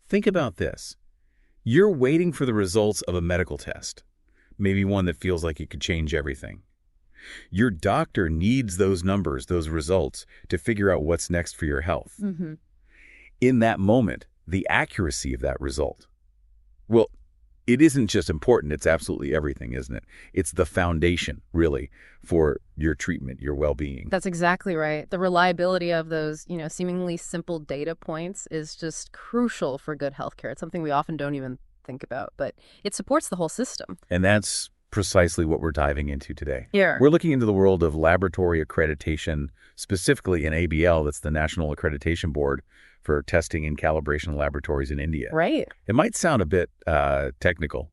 Think about this. You're waiting for the results of a medical test, maybe one that feels like it could change everything. Your doctor needs those numbers, those results, to figure out what's next for your health. Mm-hmm. In that moment, the accuracy of that result, well, it isn't just important, it's absolutely everything, isn't it? It's the foundation, really, for your treatment, your well-being. That's exactly right. The reliability of those, seemingly simple data points is just crucial for good healthcare. It's something we often don't even think about, but it supports the whole system. And that's precisely what we're diving into today. Here. We're looking into the world of laboratory accreditation, specifically in NABL, that's the National Accreditation Board for Testing and Calibration Laboratories in India. Right. It might sound a bit technical,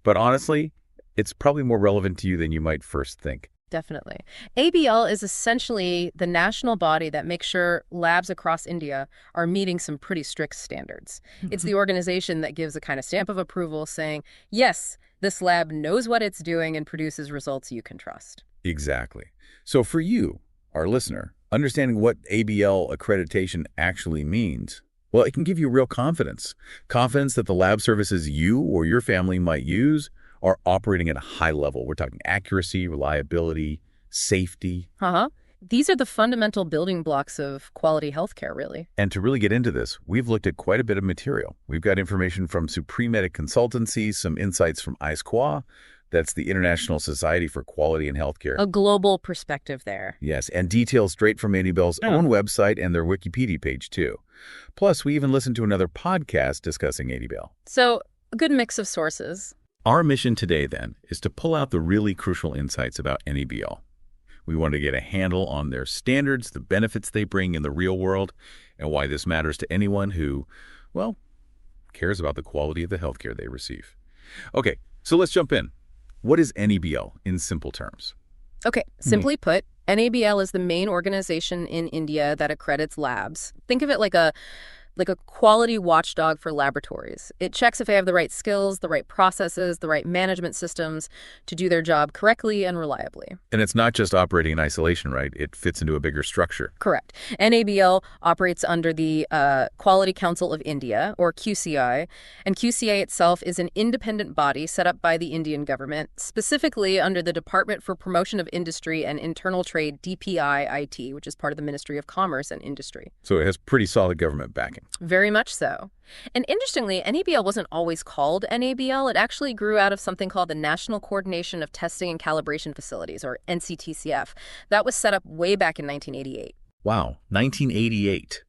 but honestly, it's probably more relevant to you than you might first think. Definitely. ABL is essentially the national body that makes sure labs across India are meeting some pretty strict standards. It's the organization that gives a kind of stamp of approval saying, yes, this lab knows what it's doing and produces results you can trust. Exactly. So for you, our listener, understanding what ABL accreditation actually means, well, it can give you real confidence. Confidence that the lab services you or your family might use are operating at a high level. We're talking accuracy, reliability, safety. These are the fundamental building blocks of quality healthcare, really. And to really get into this, we've looked at quite a bit of material. We've got information from Supremedic Consultancy, some insights from ISQA, that's the International Society for Quality in Healthcare. A global perspective there. Yes, and details straight from NABL's own website and their Wikipedia page, too. Plus, we even listened to another podcast discussing NABL. So, a good mix of sources. Our mission today, then, is to pull out the really crucial insights about NABL. We want to get a handle on their standards, the benefits they bring in the real world, and why this matters to anyone who, well, cares about the quality of the healthcare they receive. Okay, so let's jump in. What is NABL in simple terms? Okay, simply put, NABL is the main organization in India that accredits labs. Think of it like a quality watchdog for laboratories. It checks if they have the right skills, the right processes, the right management systems to do their job correctly and reliably. And it's not just operating in isolation, right? It fits into a bigger structure. Correct. NABL operates under the Quality Council of India, or QCI, and QCI itself is an independent body set up by the Indian government, specifically under the Department for Promotion of Industry and Internal Trade, DPI-IT, which is part of the Ministry of Commerce and Industry. So it has pretty solid government backing. Very much so. And interestingly, NABL wasn't always called NABL. It actually grew out of something called the National Coordination of Testing and Calibration Facilities, or NCTCF. That was set up way back in 1988. Wow, 1988.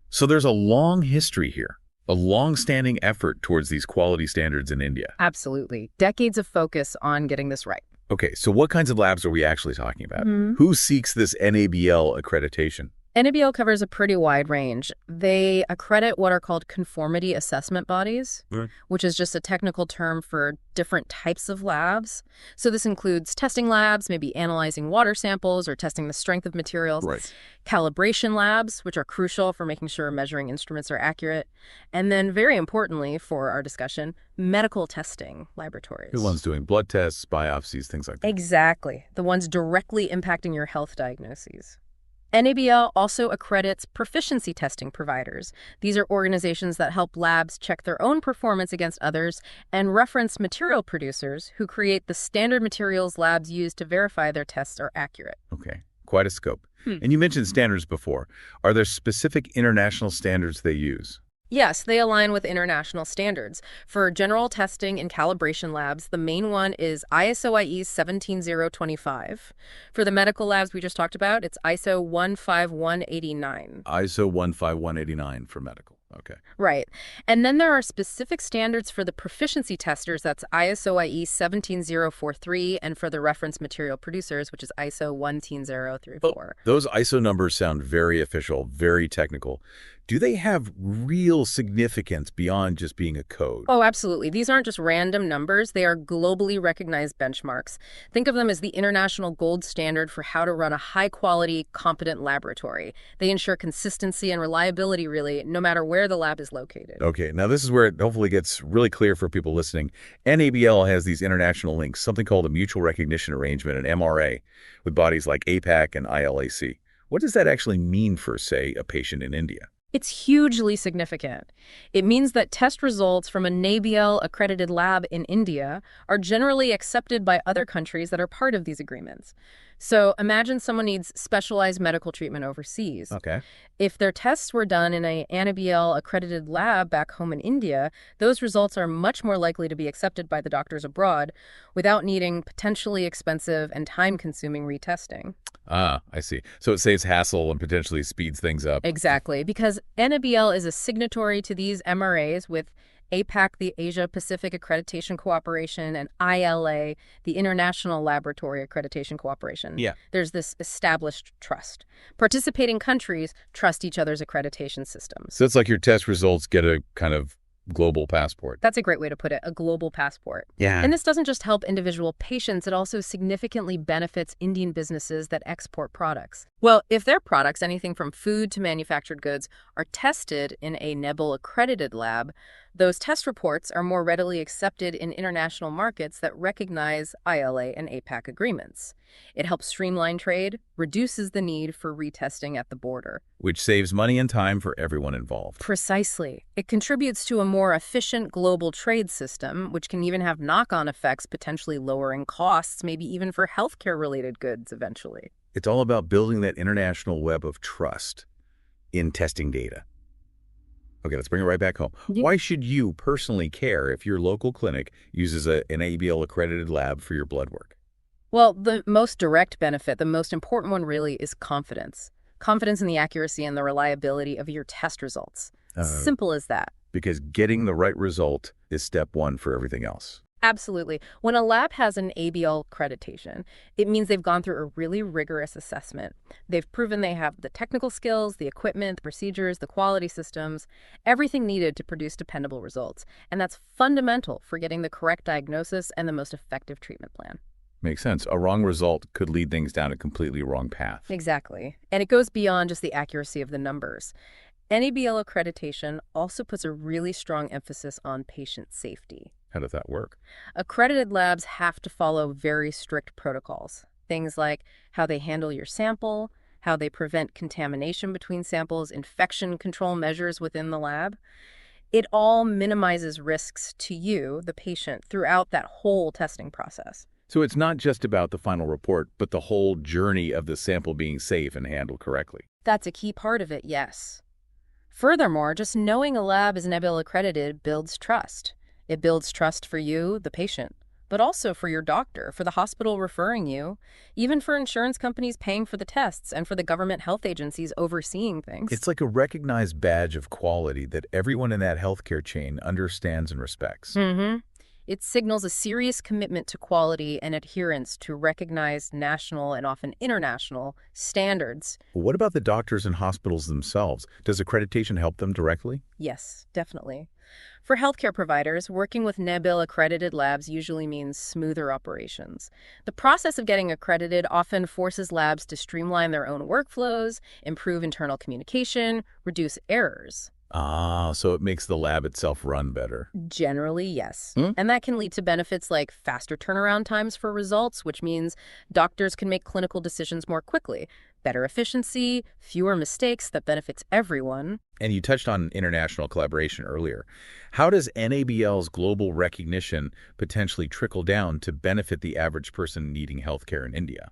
So there's a long history here, a long-standing effort towards these quality standards in India. Absolutely. Decades of focus on getting this right. Okay, so what kinds of labs are we actually talking about? Who seeks this NABL accreditation? NABL covers a pretty wide range. They accredit what are called conformity assessment bodies, which is just a technical term for different types of labs. So this includes testing labs, maybe analyzing water samples or testing the strength of materials. Right. Calibration labs, which are crucial for making sure measuring instruments are accurate. And then, very importantly for our discussion, medical testing laboratories. The ones doing blood tests, biopsies, things like that. Exactly. The ones directly impacting your health diagnoses. NABL also accredits proficiency testing providers. These are organizations that help labs check their own performance against others and reference material producers who create the standard materials labs use to verify their tests are accurate. Okay, quite a scope. And you mentioned standards before. Are there specific international standards they use? Yes, they align with international standards. For general testing and calibration labs, the main one is ISO/IE 17025. For the medical labs we just talked about, it's ISO 15189. ISO 15189 for medical. Okay. Right. And then there are specific standards for the proficiency testers. That's ISO/IE 17043, and for the reference material producers, which is ISO 17034. Those ISO numbers sound very official, very technical. Do they have real significance beyond just being a code? Oh, absolutely. These aren't just random numbers. They are globally recognized benchmarks. Think of them as the international gold standard for how to run a high-quality, competent laboratory. They ensure consistency and reliability, really, no matter where the lab is located. Okay, now this is where it hopefully gets really clear for people listening. NABL has these international links, something called a Mutual Recognition Arrangement, an MRA, with bodies like APAC and ILAC. What does that actually mean for, say, a patient in India? It's hugely significant. It means that test results from a NABL accredited lab in India are generally accepted by other countries that are part of these agreements. So imagine someone needs specialized medical treatment overseas. Okay. If their tests were done in a NABL accredited lab back home in India, those results are much more likely to be accepted by the doctors abroad without needing potentially expensive and time-consuming retesting. Ah, I see. So it saves hassle and potentially speeds things up. Exactly, because NABL is a signatory to these MRAs with APAC, the Asia-Pacific Accreditation Cooperation, and ILA, the International Laboratory Accreditation Cooperation. Yeah. There's this established trust. Participating countries trust each other's accreditation systems. So it's like your test results get a kind of global passport. That's a great way to put it, a global passport. Yeah. And this doesn't just help individual patients, it also significantly benefits Indian businesses that export products. Well, if their products, anything from food to manufactured goods, are tested in a NABL accredited lab, those test reports are more readily accepted in international markets that recognize ILA and APAC agreements. It helps streamline trade, reduces the need for retesting at the border. Which saves money and time for everyone involved. Precisely. It contributes to a more efficient global trade system, which can even have knock-on effects, potentially lowering costs, maybe even for healthcare-related goods eventually. It's all about building that international web of trust in testing data. Okay, let's bring it right back home. Yeah. Why should you personally care if your local clinic uses an NABL accredited lab for your blood work? Well, the most direct benefit, the most important one really, is confidence. Confidence in the accuracy and the reliability of your test results. Simple as that. Because getting the right result is step one for everything else. Absolutely. When a lab has an ABL accreditation, it means they've gone through a really rigorous assessment. They've proven they have the technical skills, the equipment, the procedures, the quality systems, everything needed to produce dependable results. And that's fundamental for getting the correct diagnosis and the most effective treatment plan. Makes sense. A wrong result could lead things down a completely wrong path. Exactly. And it goes beyond just the accuracy of the numbers. NABL accreditation also puts a really strong emphasis on patient safety. How does that work? Accredited labs have to follow very strict protocols. Things like how they handle your sample, how they prevent contamination between samples, infection control measures within the lab. It all minimizes risks to you, the patient, throughout that whole testing process. So it's not just about the final report, but the whole journey of the sample being safe and handled correctly. That's a key part of it, yes. Furthermore, just knowing a lab is NABL accredited builds trust. It builds trust for you, the patient, but also for your doctor, for the hospital referring you, even for insurance companies paying for the tests, and for the government health agencies overseeing things. It's like a recognized badge of quality that everyone in that healthcare chain understands and respects. It signals a serious commitment to quality and adherence to recognized national and often international standards. What about the doctors and hospitals themselves? Does accreditation help them directly? Yes, definitely. For healthcare providers, working with NABL accredited labs usually means smoother operations. The process of getting accredited often forces labs to streamline their own workflows, improve internal communication, reduce errors. Ah, so it makes the lab itself run better. Generally, yes. And that can lead to benefits like faster turnaround times for results, which means doctors can make clinical decisions more quickly, better efficiency, fewer mistakes that benefits everyone. And you touched on international collaboration earlier. How does NABL's global recognition potentially trickle down to benefit the average person needing healthcare in India?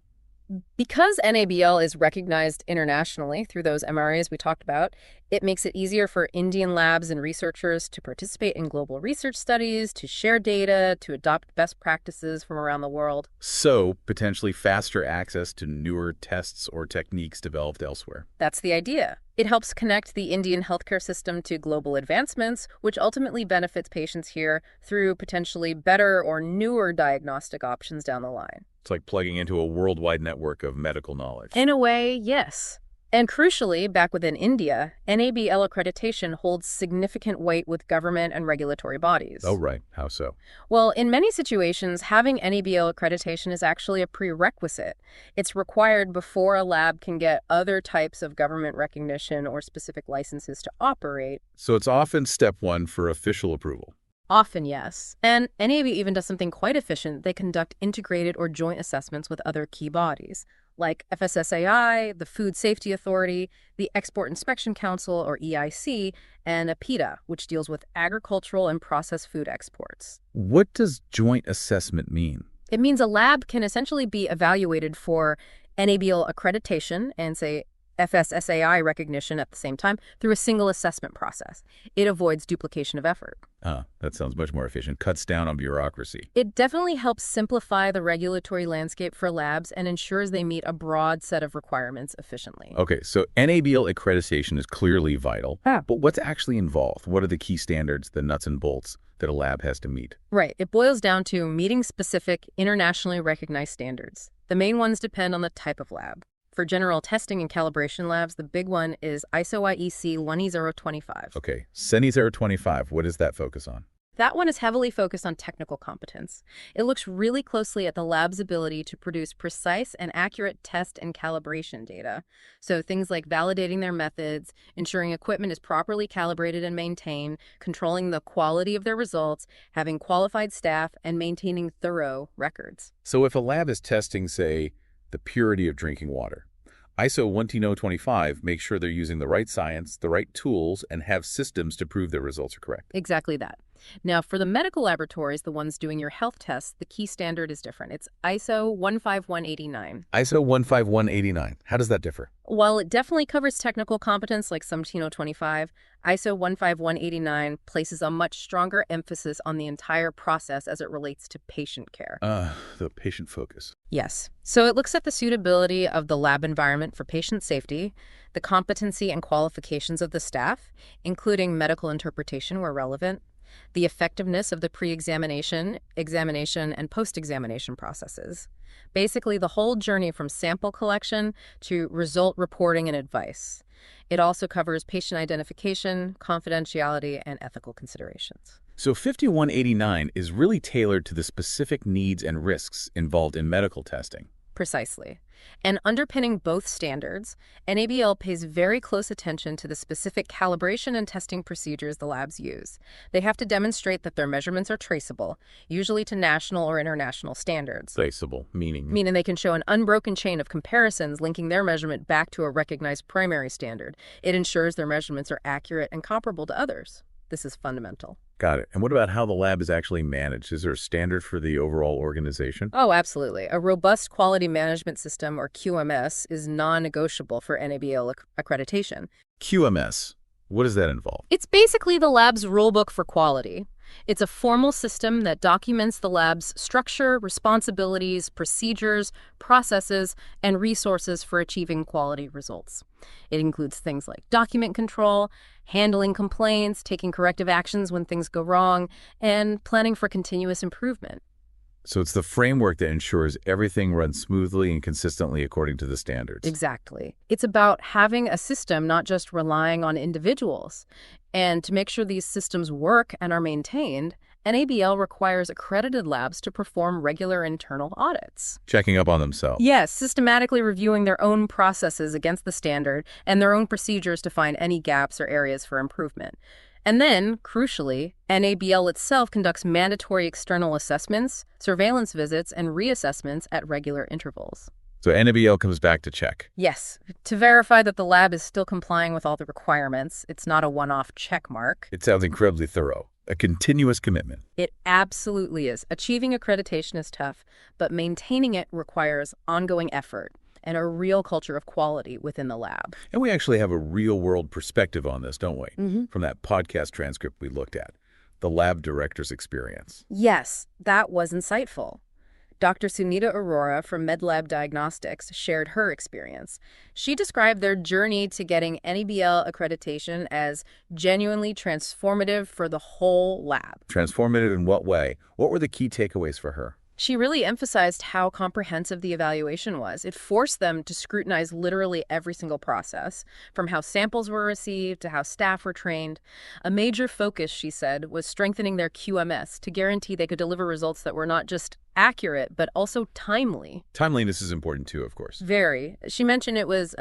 Because NABL is recognized internationally through those MRAs we talked about, it makes it easier for Indian labs and researchers to participate in global research studies, to share data, to adopt best practices from around the world. So, potentially faster access to newer tests or techniques developed elsewhere. That's the idea. It helps connect the Indian healthcare system to global advancements, which ultimately benefits patients here through potentially better or newer diagnostic options down the line. It's like plugging into a worldwide network of medical knowledge. In a way, yes. And crucially, back within India, NABL accreditation holds significant weight with government and regulatory bodies. Oh, right. How so? Well, in many situations, having NABL accreditation is actually a prerequisite. It's required before a lab can get other types of government recognition or specific licenses to operate. So it's often step one for official approval. Often, yes. And NAB even does something quite efficient. They conduct integrated or joint assessments with other key bodies, like FSSAI, the Food Safety Authority, the Export Inspection Council, or EIC, and APITA, which deals with agricultural and processed food exports. What does joint assessment mean? It means a lab can essentially be evaluated for NABL accreditation and, say, FSSAI recognition at the same time through a single assessment process. It avoids duplication of effort. That sounds much more efficient. Cuts down on bureaucracy. It definitely helps simplify the regulatory landscape for labs and ensures they meet a broad set of requirements efficiently. Okay, so NABL accreditation is clearly vital, but what's actually involved? What are the key standards, the nuts and bolts that a lab has to meet? Right. It boils down to meeting specific internationally recognized standards. The main ones depend on the type of lab. For general testing and calibration labs, the big one is ISO IEC 17025. Okay, 17025, what does that focus on? That one is heavily focused on technical competence. It looks really closely at the lab's ability to produce precise and accurate test and calibration data. So things like validating their methods, ensuring equipment is properly calibrated and maintained, controlling the quality of their results, having qualified staff, and maintaining thorough records. So if a lab is testing, say, the purity of drinking water, ISO 17025 makes sure they're using the right science, the right tools, and have systems to prove their results are correct. Exactly that. Now, for the medical laboratories, the ones doing your health tests, the key standard is different. It's ISO 15189. ISO 15189. How does that differ? While it definitely covers technical competence like 17025, ISO 15189 places a much stronger emphasis on the entire process as it relates to patient care. The patient focus. Yes. So it looks at the suitability of the lab environment for patient safety, the competency and qualifications of the staff, including medical interpretation where relevant, the effectiveness of the pre-examination, examination, and post-examination processes. Basically, the whole journey from sample collection to result reporting and advice. It also covers patient identification, confidentiality, and ethical considerations. So 5189 is really tailored to the specific needs and risks involved in medical testing. Precisely. And underpinning both standards, NABL pays very close attention to the specific calibration and testing procedures the labs use. They have to demonstrate that their measurements are traceable, usually to national or international standards. Traceable, meaning? Meaning they can show an unbroken chain of comparisons linking their measurement back to a recognized primary standard. It ensures their measurements are accurate and comparable to others. This is fundamental. Got it. And what about how the lab is actually managed? Is there a standard for the overall organization? Oh, absolutely. A robust quality management system, or QMS, is non-negotiable for NABL accreditation. QMS. What does that involve? It's basically the lab's rulebook for quality. It's a formal system that documents the lab's structure, responsibilities, procedures, processes, and resources for achieving quality results. It includes things like document control, handling complaints, taking corrective actions when things go wrong, and planning for continuous improvement. So it's the framework that ensures everything runs smoothly and consistently according to the standards. Exactly. It's about having a system, not just relying on individuals. And to make sure these systems work and are maintained, NABL requires accredited labs to perform regular internal audits. Checking up on themselves. Yes, systematically reviewing their own processes against the standard and their own procedures to find any gaps or areas for improvement. And then, crucially, NABL itself conducts mandatory external assessments, surveillance visits, and reassessments at regular intervals. So NABL comes back to check. Yes, to verify that the lab is still complying with all the requirements. It's not a one-off check mark. It sounds incredibly thorough. A continuous commitment. It absolutely is. Achieving accreditation is tough, but maintaining it requires ongoing effort and a real culture of quality within the lab. And we actually have a real-world perspective on this, don't we? From that podcast transcript we looked at, the lab director's experience. Yes, that was insightful. Dr. Sunita Arora from MedLab Diagnostics shared her experience. She described their journey to getting NABL accreditation as genuinely transformative for the whole lab. Transformative in what way? What were the key takeaways for her? She really emphasized how comprehensive the evaluation was. It forced them to scrutinize literally every single process, from how samples were received to how staff were trained. A major focus, she said, was strengthening their QMS to guarantee they could deliver results that were not just accurate, but also timely. Timeliness is important too, of course. Very. She mentioned it was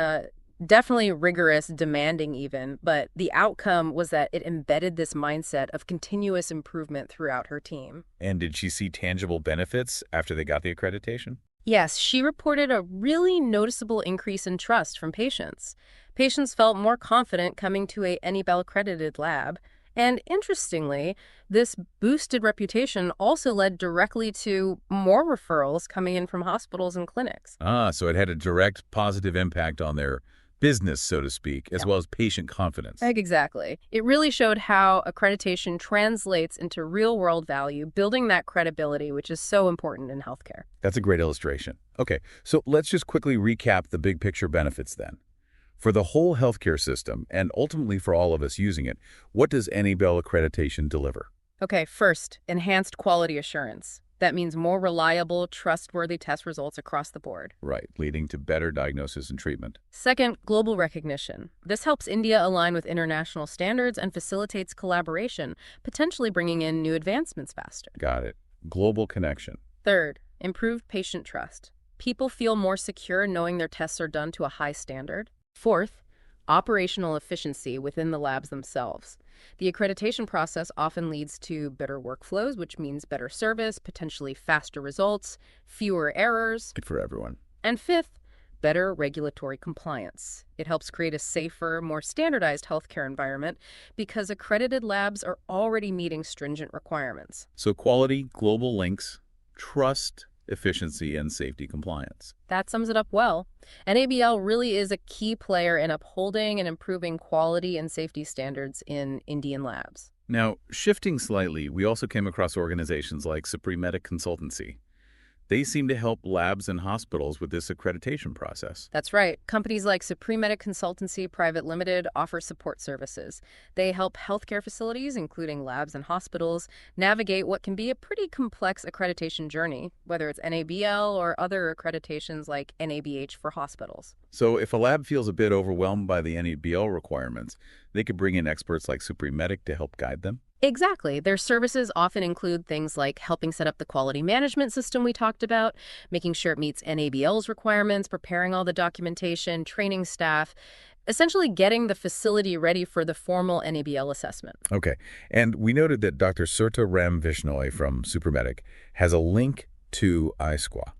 definitely rigorous, demanding even, but the outcome was that it embedded this mindset of continuous improvement throughout her team. And did she see tangible benefits after they got the accreditation? Yes, she reported a really noticeable increase in trust from patients. Patients felt more confident coming to a NABL accredited lab. And interestingly, this boosted reputation also led directly to more referrals coming in from hospitals and clinics. Ah, so it had a direct positive impact on their business, so to speak, as well as patient confidence. Exactly. It really showed how accreditation translates into real-world value, building that credibility, which is so important in healthcare. That's a great illustration. Okay, so let's just quickly recap the big picture benefits then. For the whole healthcare system, and ultimately for all of us using it, what does NABL accreditation deliver? Okay, first, enhanced quality assurance. That means more reliable, trustworthy test results across the board. Right, leading to better diagnosis and treatment. Second, global recognition. This helps India align with international standards and facilitates collaboration, potentially bringing in new advancements faster. Got it. Global connection. Third, improved patient trust. People feel more secure knowing their tests are done to a high standard. Fourth, operational efficiency within the labs themselves. The accreditation process often leads to better workflows, which means better service, potentially faster results, fewer errors. Good for everyone. And fifth, better regulatory compliance. It helps create a safer, more standardized healthcare environment because accredited labs are already meeting stringent requirements. So quality, global links, trust, efficiency, and safety compliance. That sums it up well. NABL really is a key player in upholding and improving quality and safety standards in Indian labs. Now, shifting slightly, we also came across organizations like SCRAMBLING Consultancy. They seem to help labs and hospitals with this accreditation process. That's right. Companies like SupremeMedic Consultancy Private Limited offer support services. They help healthcare facilities, including labs and hospitals, navigate what can be a pretty complex accreditation journey, whether it's NABL or other accreditations like NABH for hospitals. So if a lab feels a bit overwhelmed by the NABL requirements, they could bring in experts like SupremeMedic to help guide them. Exactly. Their services often include things like helping set up the quality management system we talked about, making sure it meets NABL's requirements, preparing all the documentation, training staff, essentially getting the facility ready for the formal NABL assessment. Okay. And we noted that Dr. Surta Ram Vishnoi from SupremeMedic has a link to ISQA.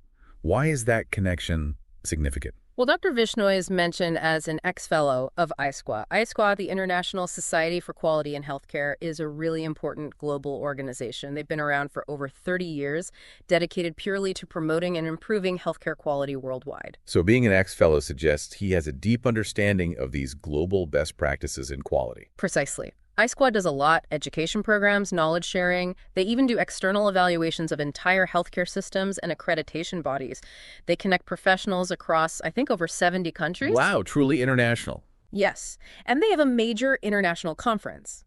Why is that connection significant? Well, Dr. Vishnoi is mentioned as an ex-fellow of ISQA. ISQA, the International Society for Quality in Healthcare, is a really important global organization. They've been around for over 30 years, dedicated purely to promoting and improving healthcare quality worldwide. So being an ex-fellow suggests he has a deep understanding of these global best practices in quality. Precisely. ISQA does a lot: education programs, knowledge sharing. They even do external evaluations of entire healthcare systems and accreditation bodies. They connect professionals across, I think, over 70 countries. Wow, truly international. Yes, and they have a major international conference.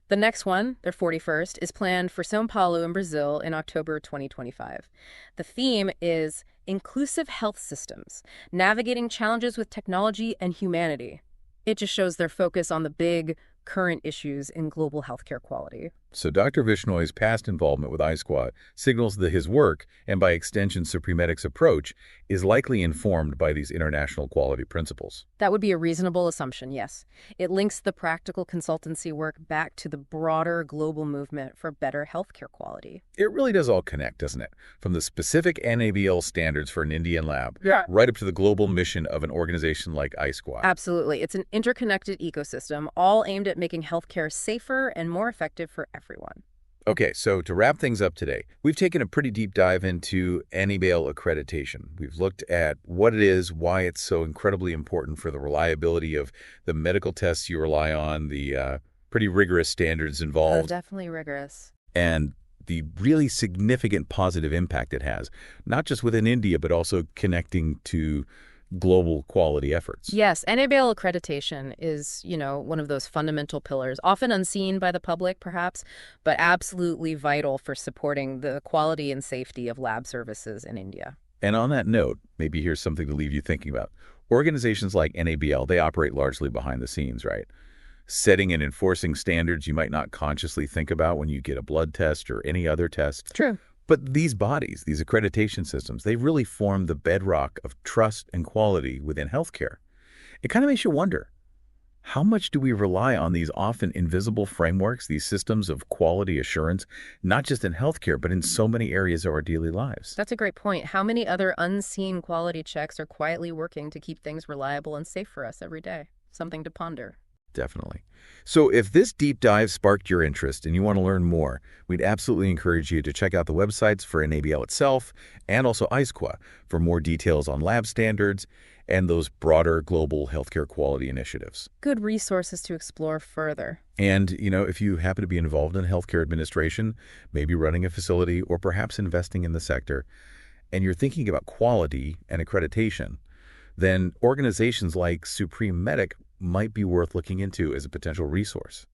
The next one, their 41st, is planned for São Paulo in Brazil in October 2025. The theme is Inclusive Health Systems, Navigating Challenges with Technology and Humanity. It just shows their focus on the big, current issues in global healthcare quality. So Dr. Vishnoi's past involvement with iSquad signals that his work, and by extension SupremeMedic's approach, is likely informed by these international quality principles. That would be a reasonable assumption, yes. It links the practical consultancy work back to the broader global movement for better healthcare quality. It really does all connect, doesn't it? From the specific NABL standards for an Indian lab, Yeah. right up to the global mission of an organization like iSquad. Absolutely. It's an interconnected ecosystem, all aimed at making healthcare safer and more effective for everyone. Okay, so to wrap things up today, we've taken a pretty deep dive into NABL accreditation. We've looked at what it is, why it's so incredibly important for the reliability of the medical tests you rely on, the pretty rigorous standards involved, Definitely rigorous. and the really significant positive impact it has, not just within India, but also connecting to global quality efforts. Yes, NABL accreditation is, one of those fundamental pillars, often unseen by the public, perhaps, but absolutely vital for supporting the quality and safety of lab services in India. And on that note, maybe here's something to leave you thinking about. Organizations like NABL, they operate largely behind the scenes, right? Setting and enforcing standards you might not consciously think about when you get a blood test or any other test. True. But these bodies, these accreditation systems, they really form the bedrock of trust and quality within healthcare. It kind of makes you wonder, How much do we rely on these often invisible frameworks, these systems of quality assurance, not just in healthcare, but in so many areas of our daily lives? That's a great point. How many other unseen quality checks are quietly working to keep things reliable and safe for us every day? Something to ponder. Definitely. So if this deep dive sparked your interest and you want to learn more, we'd absolutely encourage you to check out the websites for NABL itself and also ISQA for more details on lab standards and those broader global healthcare quality initiatives. Good resources to explore further. And, if you happen to be involved in healthcare administration, maybe running a facility or perhaps investing in the sector, and you're thinking about quality and accreditation, then organizations like Supreme Medic might be worth looking into as a potential resource.